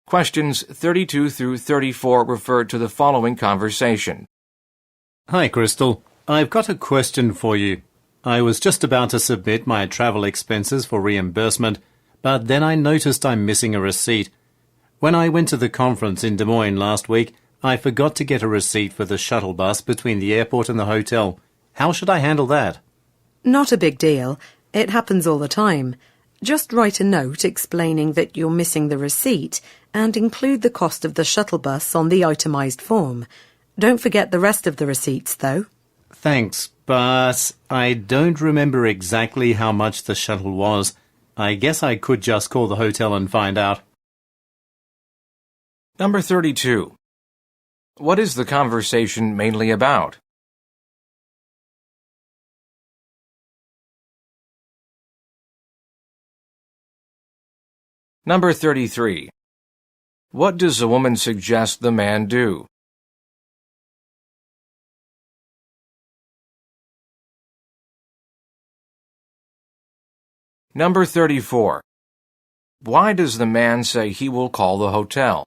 Questions 32 through 34 refer to the following conversation. Hi, Crystal. I've got a question for you. I was just about to submit my travel expenses for reimbursement, but then I noticed I'm missing a receipt. When I went to the conference in Des Moines last week, I forgot to get a receipt for the shuttle bus between the airport and the hotel. How should I handle that? Not a big deal. It happens all the time. Just write a note explaining that you're missing the receipt and include the cost of the shuttle bus on the itemised form. Don't forget the rest of the receipts, though. Thanks, but I don't remember exactly how much the shuttle was. I guess I could just call the hotel and find out. Number 32. What is the conversation mainly about? Number 33. What does the woman suggest the man do? Number 34. Why does the man say he will call the hotel?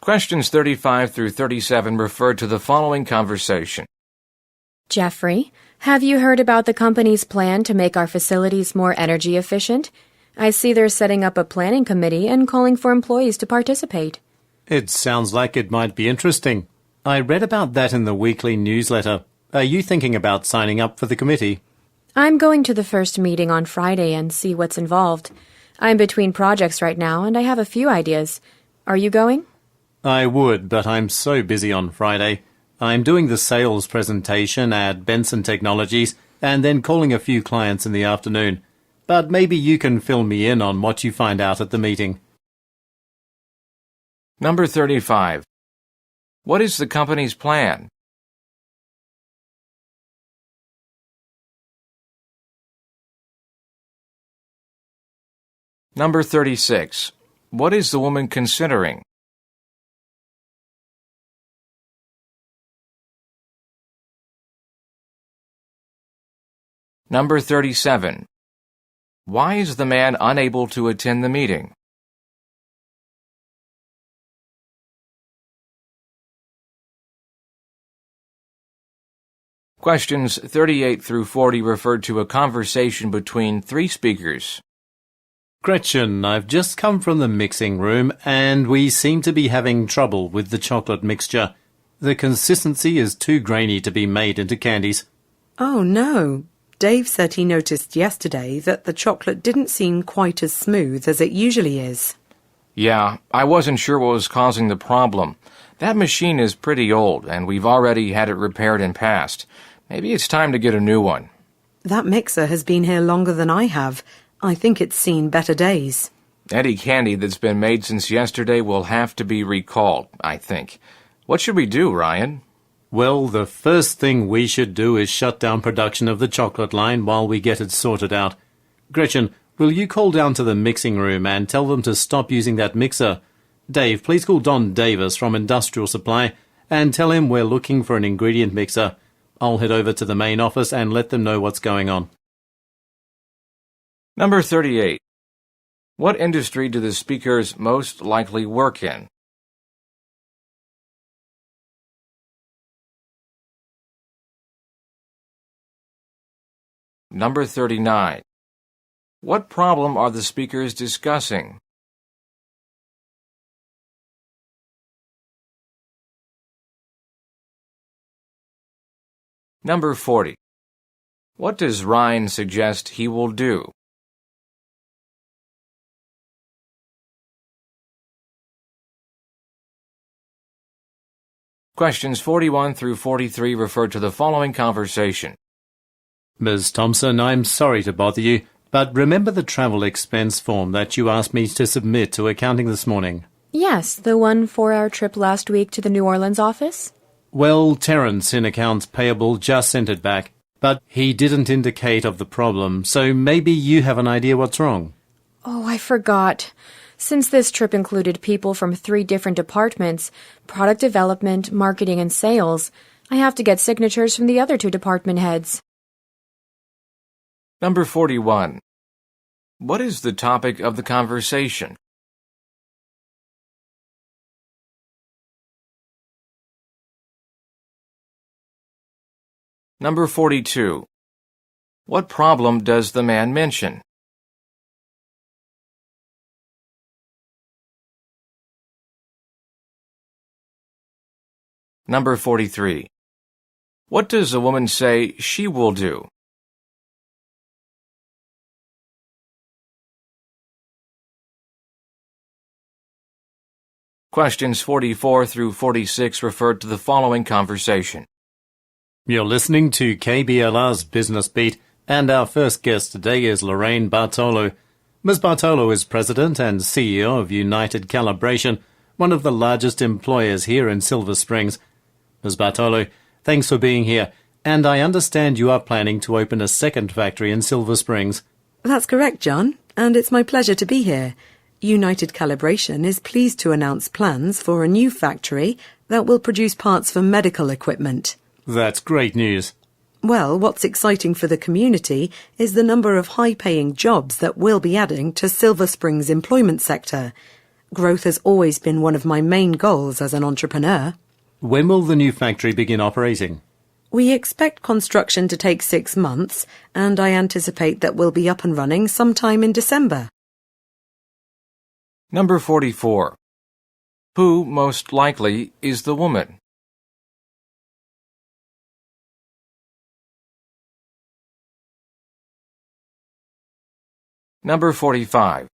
Questions 35 through 37 refer to the following conversation. Jeffrey, have you heard about the company's plan to make our facilities more energy efficient? I see they're setting up a planning committee and calling for employees to participate. It sounds like it might be interesting. I read about that in the weekly newsletter. Are you thinking about signing up for the committee? I'm going to the first meeting on Friday and see what's involved. I'm between projects right now and I have a few ideas. Are you going? I would, but I'm so busy on Friday. I'm doing the sales presentation at Benson Technologies and then calling a few clients in the afternoon. But maybe you can fill me in on what you find out at the meeting. Number 35. What is the company's plan? Number 36. What is the woman considering? Number 37. Why is the man unable to attend the meeting? Questions 38 through 40 refer to a conversation between three speakers. Gretchen, I've just come from the mixing room and we seem to be having trouble with the chocolate mixture. The consistency is too grainy to be made into candies. Oh, no. Dave said he noticed yesterday that the chocolate didn't seem quite as smooth as it usually is. Yeah, I wasn't sure what was causing the problem. That machine is pretty old, and we've already had it repaired in past. Maybe it's time to get a new one. That mixer has been here longer than I have. I think it's seen better days. Any candy that's been made since yesterday will have to be recalled, I think. What should we do, Ryan? Well, the first thing we should do is shut down production of the chocolate line while we get it sorted out. Gretchen, will you call down to the mixing room and tell them to stop using that mixer? Dave, please call Don Davis from Industrial Supply and tell him we're looking for an ingredient mixer. I'll head over to the main office and let them know what's going on. Number 38. What industry do the speakers most likely work in? Number 39. What problem are the speakers discussing? Number 40. What does Ryan suggest he will do? Questions 41 through 43 refer to the following conversation. Ms. Thompson, I'm sorry to bother you, but remember the travel expense form that you asked me to submit to accounting this morning? Yes, the one for our trip last week to the New Orleans office? Well, Terence in accounts payable just sent it back, but he didn't indicate of the problem, so maybe you have an idea what's wrong. Oh, I forgot. Since this trip included people from 3 different departments, product development, marketing, and sales, I have to get signatures from the other 2 department heads. Number 41. What is the topic of the conversation? Number 42. What problem does the man mention? Number 43. What does a woman say she will do? Questions 44 through 46 refer to the following conversation. You're listening to KBLR's Business Beat, and our first guest today is Lorraine Bartolo. Ms. Bartolo is President and CEO of United Calibration, one of the largest employers here in Silver Springs. Ms. Bartolo, thanks for being here, and I understand you are planning to open a second factory in Silver Springs. That's correct, John, and it's my pleasure to be here. United Calibration is pleased to announce plans for a new factory that will produce parts for medical equipment. That's great news. Well, what's exciting for the community is the number of high-paying jobs that we'll be adding to Silver Springs' employment sector. Growth has always been one of my main goals as an entrepreneur. When will the new factory begin operating? We expect construction to take 6 months, and I anticipate that we'll be up and running sometime in December. Number 44. Who, most likely, is the woman? Number 45.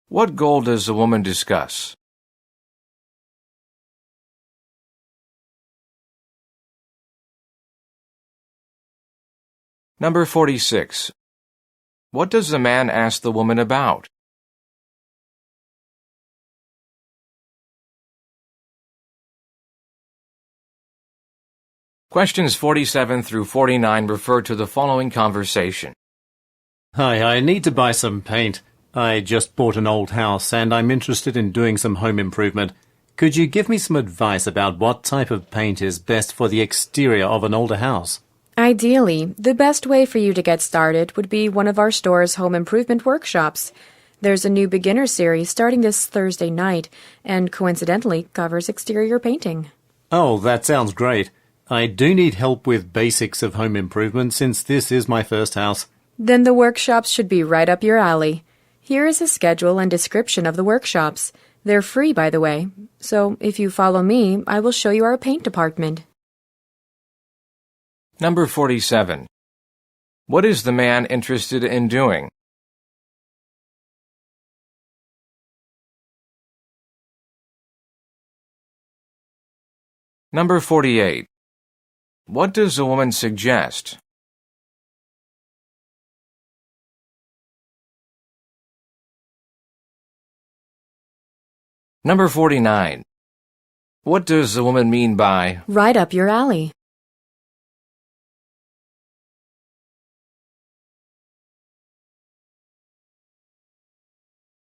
What goal does the woman discuss? Number 46. What does the man ask the woman about? Questions 47 through 49 refer to the following conversation. Hi, I need to buy some paint. I just bought an old house and I'm interested in doing some home improvement. Could you give me some advice about what type of paint is best for the exterior of an older house? Ideally, the best way for you to get started would be one of our store's home improvement workshops. There's a new beginner series starting this Thursday night and coincidentally covers exterior painting. Oh, that sounds great. I do need help with basics of home improvement since this is my first house. Then the workshops should be right up your alley. Here is a schedule and description of the workshops. They're free, by the way. So if you follow me, I will show you our paint department. Number 47. What is the man interested in doing? Number 48. What does the woman suggest? Number 49. What does the woman mean by Right up your alley?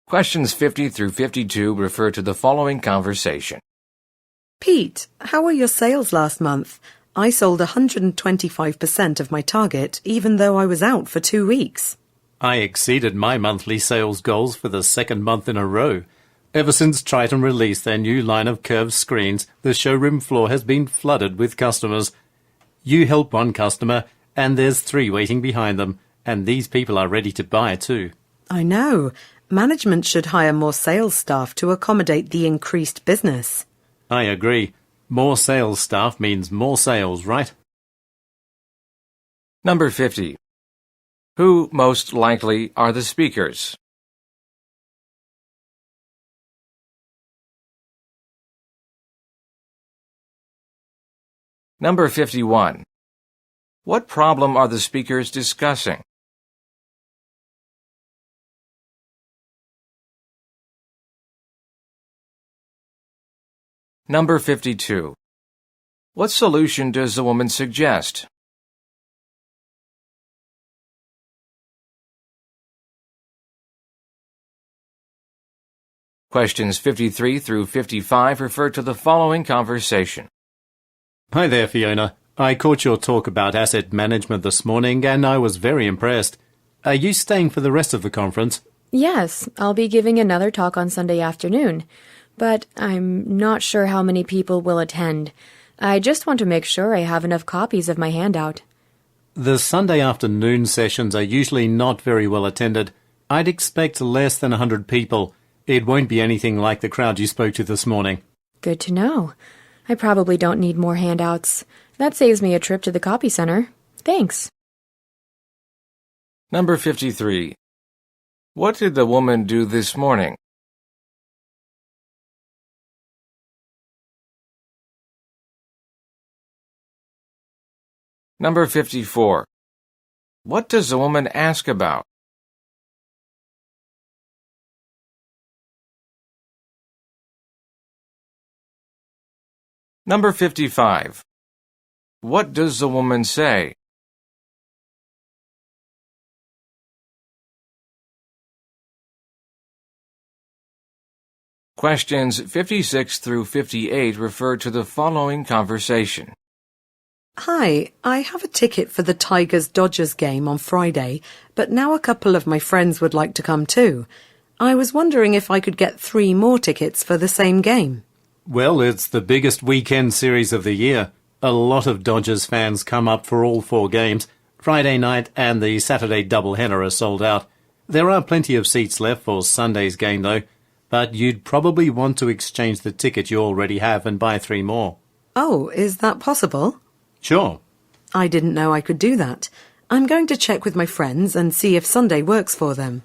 Questions 50 through 52 refer to the following conversation. Pete, how were your sales last month? I sold 125% of my target, even though I was out for 2 weeks. I exceeded my monthly sales goals for the second month in a row. Ever since Triton released their new line of curved screens, the showroom floor has been flooded with customers. You help one customer, and there's 3 waiting behind them, and these people are ready to buy too. I know. Management should hire more sales staff to accommodate the increased business. I agree. More sales staff means more sales, right? Number 50. Who, most likely, are the speakers? Number 51. What problem are the speakers discussing? Number 52. What solution does the woman suggest? Questions 53 through 55 refer to the following conversation. Hi there, Fiona. I caught your talk about asset management this morning and I was very impressed. Are you staying for the rest of the conference? Yes, I'll be giving another talk on Sunday afternoon, but I'm not sure how many people will attend. I just want to make sure I have enough copies of my handout. The Sunday afternoon sessions are usually not very well attended. I'd expect less than 100 people. It won't be anything like the crowd you spoke to this morning. Good to know. I probably don't need more handouts. That saves me a trip to the copy center. Thanks. Number 53. What did the woman do this morning? Number 54. What does the woman ask about? Number 55. What does the woman say? Questions 56 through 58 refer to the following conversation. Hi, I have a ticket for the Tigers-Dodgers game on Friday, but now a couple of my friends would like to come too. I was wondering if I could get 3 more tickets for the same game. Well, it's the biggest weekend series of the year. A lot of Dodgers fans come up for all 4 games. Friday night and the Saturday doubleheader are sold out. There are plenty of seats left for Sunday's game, though. But you'd probably want to exchange the ticket you already have and buy 3 more. Oh, is that possible? Sure. I didn't know I could do that. I'm going to check with my friends and see if Sunday works for them.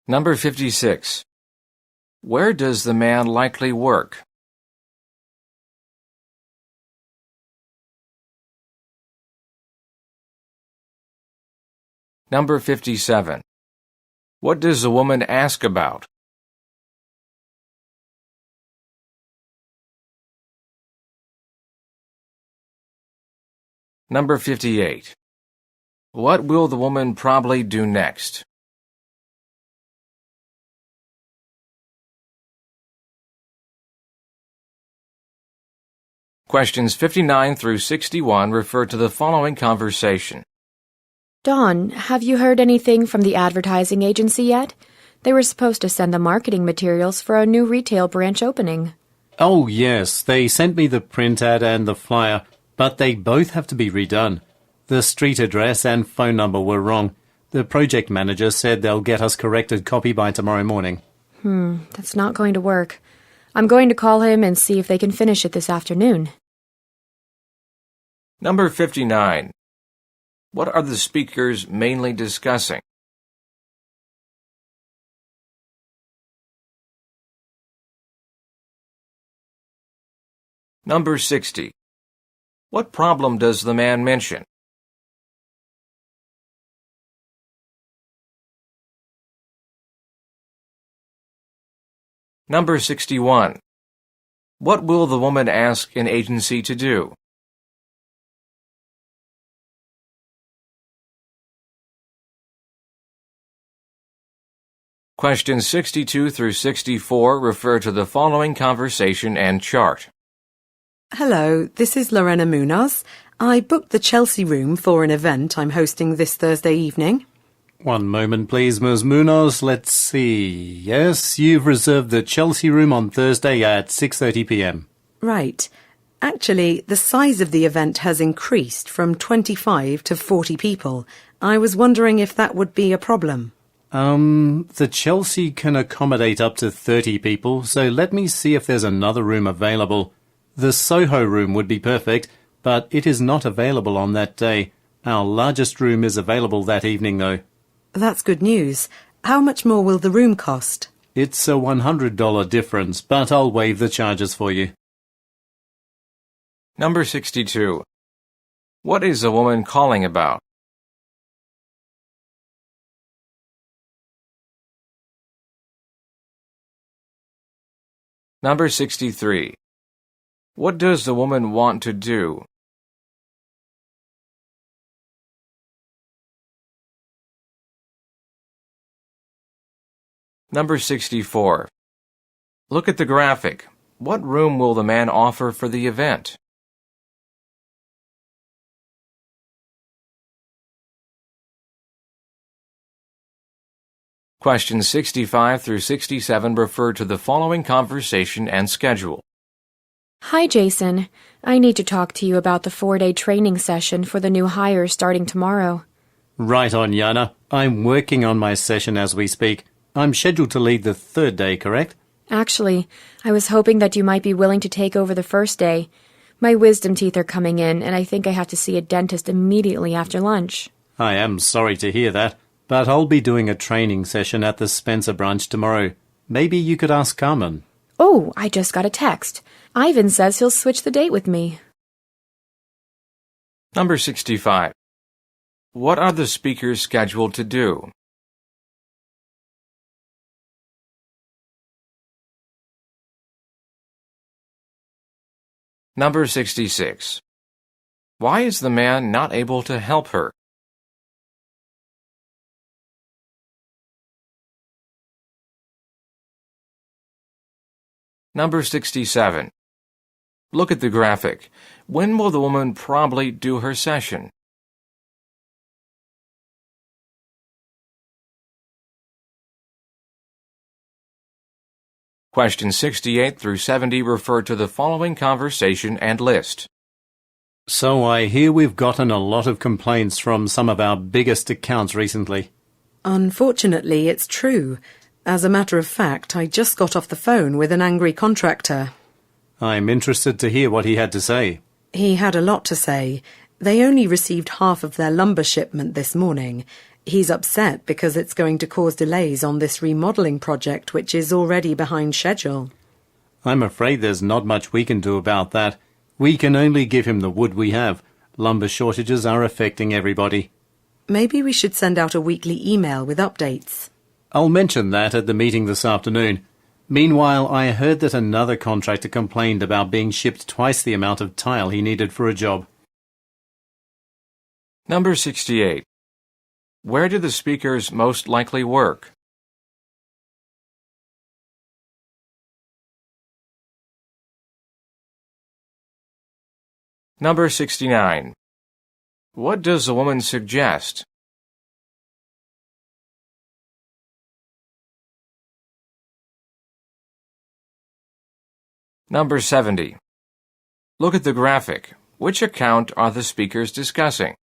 Number 56. Where does the man likely work? Number 57. What does the woman ask about? Number 58. What will the woman probably do next? Questions 59 through 61 refer to the following conversation. Dawn, have you heard anything from the advertising agency yet? They were supposed to send the marketing materials for a new retail branch opening. Oh, yes, they sent me the print ad and the flyer, but they both have to be redone. The street address and phone number were wrong. The project manager said they'll get us corrected copy by tomorrow morning. That's not going to work. I'm going to call him and see if they can finish it this afternoon. Number 59. What are the speakers mainly discussing? Number 60. What problem does the man mention? Number 61. What will the woman ask an agency to do? Questions 62 through 64 refer to the following conversation and chart. Hello, this is Lorena Munoz. I booked the Chelsea room for an event I'm hosting this Thursday evening. One moment, please, Ms. Munoz. Let's see. Yes, you've reserved the Chelsea room on Thursday at 6:30 p.m. Right. Actually, the size of the event has increased from 25 to 40 people. I was wondering if that would be a problem. The Chelsea can accommodate up to 30 people, so let me see if there's another room available. The Soho room would be perfect, but it is not available on that day. Our largest room is available that evening, though. That's good news. How much more will the room cost? It's a $100 difference, but I'll waive the charges for you. Number 62. What is the woman calling about? Number 63. What does the woman want to do? Number 64. Look at the graphic. What room will the man offer for the event? Questions 65 through 67 refer to the following conversation and schedule. Hi, Jason. I need to talk to you about the 4-day training session for the new hires starting tomorrow. Right on, Yana. I'm working on my session as we speak. I'm scheduled to lead the 3rd day, correct? Actually, I was hoping that you might be willing to take over the 1st day. My wisdom teeth are coming in, and I think I have to see a dentist immediately after lunch. I am sorry to hear that, but I'll be doing a training session at the Spencer branch tomorrow. Maybe you could ask Carmen. Oh, I just got a text. Ivan says he'll switch the date with me. Number 65. What are the speakers scheduled to do? Number 66. Why is the man not able to help her? Number 67. Look at the graphic. When will the woman probably do her session? Questions 68 through 70 refer to the following conversation and list. So I hear we've gotten a lot of complaints from some of our biggest accounts recently. Unfortunately, it's true. As a matter of fact, I just got off the phone with an angry contractor. I'm interested to hear what he had to say. He had a lot to say. They only received half of their lumber shipment this morning. He's upset because it's going to cause delays on this remodelling project, which is already behind schedule. I'm afraid there's not much we can do about that. We can only give him the wood we have. Lumber shortages are affecting everybody. Maybe we should send out a weekly email with updates. I'll mention that at the meeting this afternoon. Meanwhile, I heard that another contractor complained about being shipped twice the amount of tile he needed for a job. Number 68. Where do the speakers most likely work? Number 69. What does the woman suggest? Number 70. Look at the graphic. Which account are the speakers discussing?